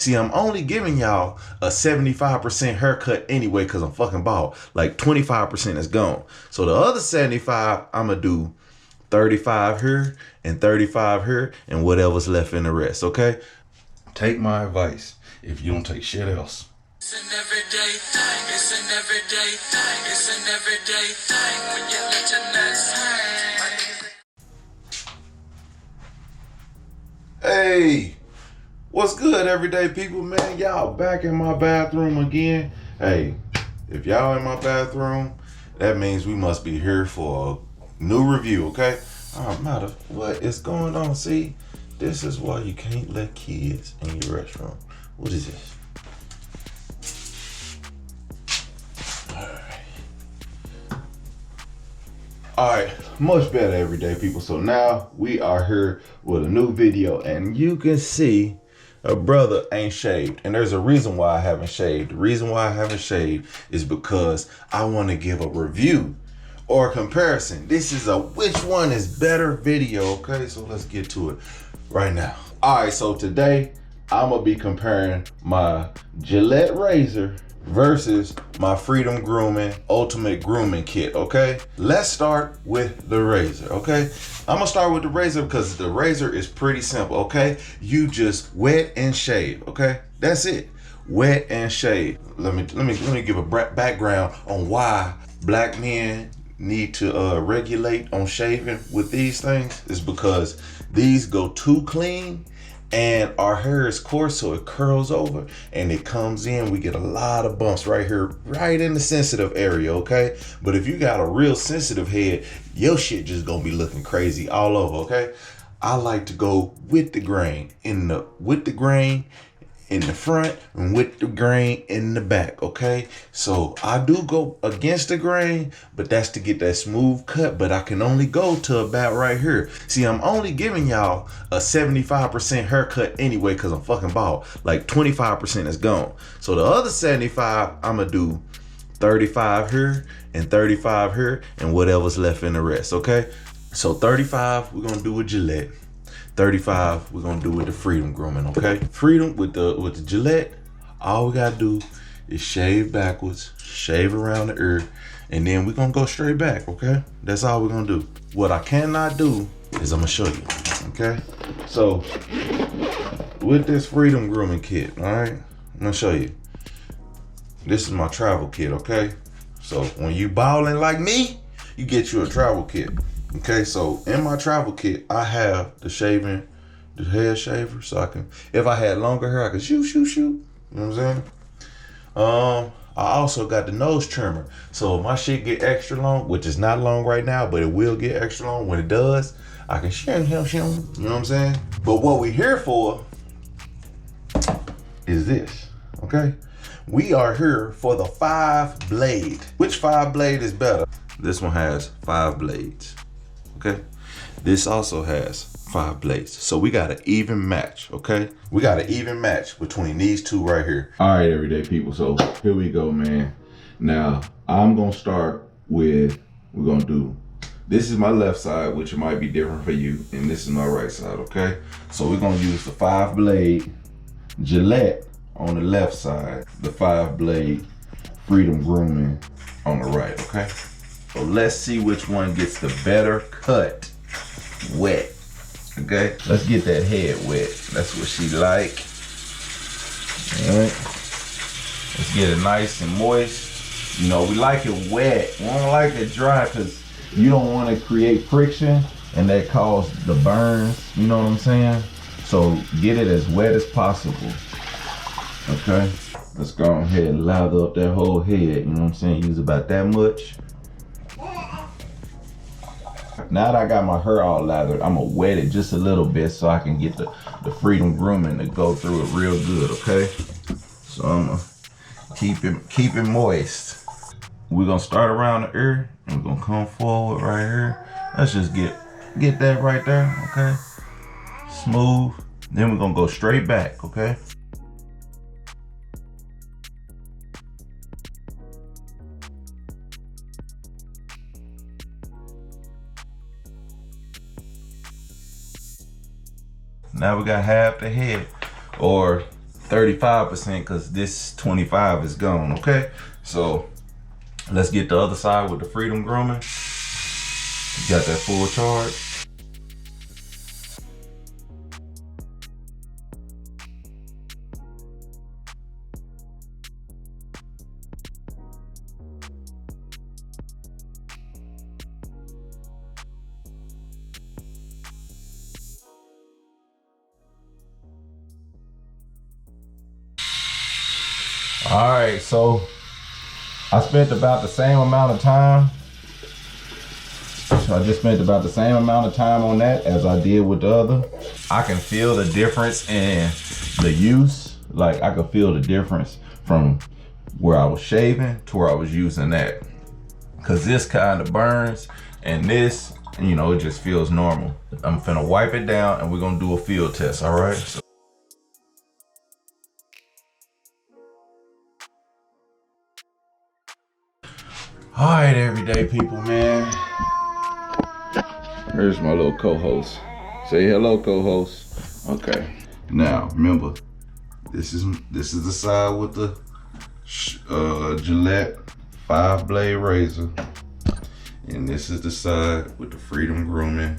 See, I'm only giving y'all a 75% haircut anyway because I'm fucking bald. Like 25% is gone. So the other 75, I'm going to do 35 here and 35 here and whatever's left in the rest, okay? Take my advice if you don't take shit else. It's an everyday thing, it's an everyday thing, it's an everyday thing when you let your nuts hang. Hey, what's good, everyday people, man? Y'all back in my bathroom again. Hey, if y'all in my bathroom, that means we must be here for a new review, okay? No matter what is going on. See, this is why you can't let kids in your restroom. What is this? All right, much better, everyday people. So now we are here with a new video, and you can see a brother ain't shaved. And there's a reason why I haven't shaved. The reason why I haven't shaved is because I want to give a review or a comparison. This is a which one is better video, okay? So let's get to it right now. All right, so today I'm gonna be comparing my Gillette razor versus my Freedom Grooming Ultimate Grooming Kit, okay? Let's start with the razor, okay? I'm gonna start with the razor because the razor is pretty simple, okay? You just wet and shave, okay? That's it, wet and shave. Let me give a background on why black men need to regulate on shaving with these things. Is because these go too clean and our hair is coarse, so it curls over and it comes in. We get a lot of bumps right here, right in the sensitive area, okay? But if you got a real sensitive head, your shit just gonna be looking crazy all over, okay? I like to go with the grain in the front and with the grain in the back, okay? So I do go against the grain, but that's to get that smooth cut, but I can only go to about right here. See, I'm only giving y'all a 75% haircut anyway because I'm fucking bald. Like 25% is gone. So the other 75, I'm gonna do 35 here and 35 here and whatever's left in the rest, okay? So 35, we're gonna do with Gillette. 35, we're gonna do with the Freedom Grooming, okay? Freedom with the Gillette, all we gotta do is shave backwards, shave around the ear, and then we're gonna go straight back, okay? That's all we're gonna do. What I cannot do is I'm gonna show you, okay? So with this Freedom Grooming Kit, all right? I'm gonna show you. This is my travel kit, okay? So when you balling like me, you get you a travel kit. Okay, so in my travel kit, I have the hair shaver, so I can, if I had longer hair, I could shoot. You know what I'm saying? I also got the nose trimmer. So if my shit get extra long, which is not long right now, but it will get extra long when it does, I can shim, you know what I'm saying? But what we here for is this, okay? We are here for the 5 blade. Which 5 blade is better? This one has 5 blades. Okay, this also has 5 blades. So we got an even match, okay? We got an even match between these two right here. All right, everyday people, so here we go, man. Now, I'm gonna start with, this is my left side, which might be different for you, and this is my right side, okay? So we're gonna use the 5 blade Gillette on the left side, the 5 blade Freedom Grooming on the right, okay? So let's see which one gets the better cut wet, okay? Let's get that head wet. That's what she like. All right. Let's get it nice and moist. You know, we like it wet. We don't like it dry because you don't want to create friction and that cause the burns, you know what I'm saying? So get it as wet as possible, okay? Let's go ahead and lather up that whole head, you know what I'm saying? Use about that much. Now that I got my hair all lathered, I'm gonna wet it just a little bit so I can get the Freedom Grooming to go through it real good, okay? So I'm gonna keep it moist. We're gonna start around the ear and we're gonna come forward right here. Let's just get that right there, okay? Smooth. Then we're gonna go straight back, okay? Now we got half the head, or 35% because this 25 is gone, okay? So let's get the other side with the Freedom Grooming. You got that full charge. All right, so I spent about the same amount of time. So I just spent about the same amount of time on that as I did with the other. I can feel the difference in the use. Like I can feel the difference from where I was shaving to where I was using that. Cause this kind of burns and this, you know, it just feels normal. I'm finna wipe it down and we're gonna do a field test, all right? So all right, everyday people, man. Here's my little co-host. Say hello, co-host. Okay. Now, remember, this is the side with the Gillette 5-blade razor, and this is the side with the Freedom Grooming.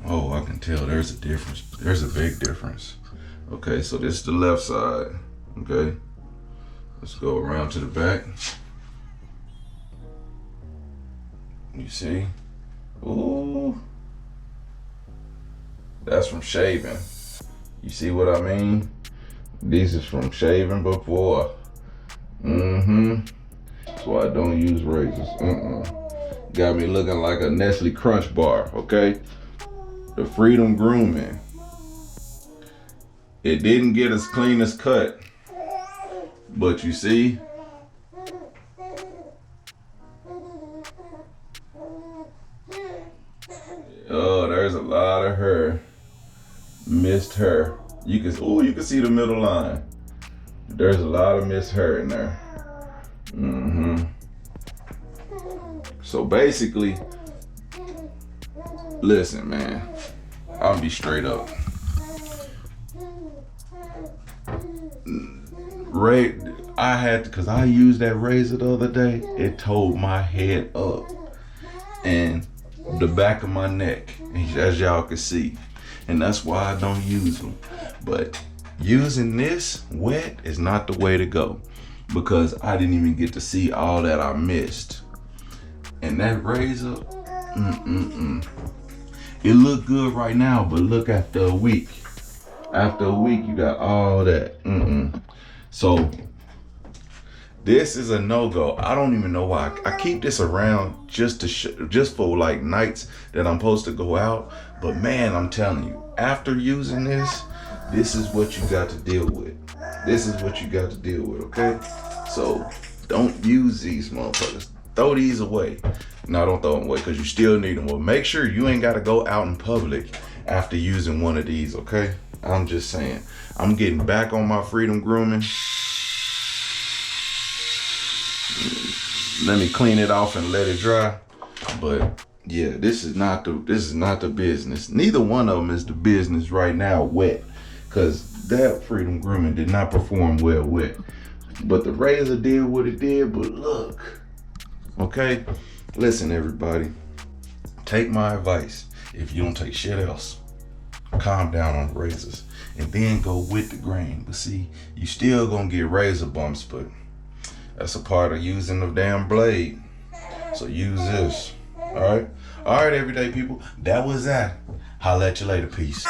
Oh, I can tell there's a difference. There's a big difference. Okay, so this is the left side. Okay, let's go around to the back. You see? Ooh. That's from shaving. You see what I mean? This is from shaving before. That's why I don't use razors. Got me looking like a Nestle Crunch bar, okay? The Freedom Grooming. It didn't get as clean as cut. But you see? Oh, there's a lot of hair. Missed hair. You can see the middle line. There's a lot of missed hair in there. So basically, listen, man, I'll be straight up. I had to, cause I used that razor the other day. It towed my head up and the back of my neck, as y'all can see. And that's why I don't use them. But using this wet is not the way to go, because I didn't even get to see all that I missed. And that razor, it look good right now, but look after a week. After a week, you got all that. So this is a no-go. I don't even know why. I keep this around just for like nights that I'm supposed to go out. But man, I'm telling you, after using this, this is what you got to deal with. This is what you got to deal with, okay? So don't use these motherfuckers. Throw these away. No, don't throw them away, because you still need them. Well, make sure you ain't got to go out in public after using one of these, okay? I'm just saying. I'm getting back on my Freedom Grooming. Let me clean it off and let it dry. But yeah, this is not the business. Neither one of them is the business right now wet, because that Freedom Grooming did not perform well wet. But the razor did what it did. But look, okay, listen everybody, take my advice. If you don't take shit else, calm down on the razors and then go with the grain. But see, you still gonna get razor bumps, but that's a part of using the damn blade. So use this. All right, everyday people. That was that. Holla at you later. Peace.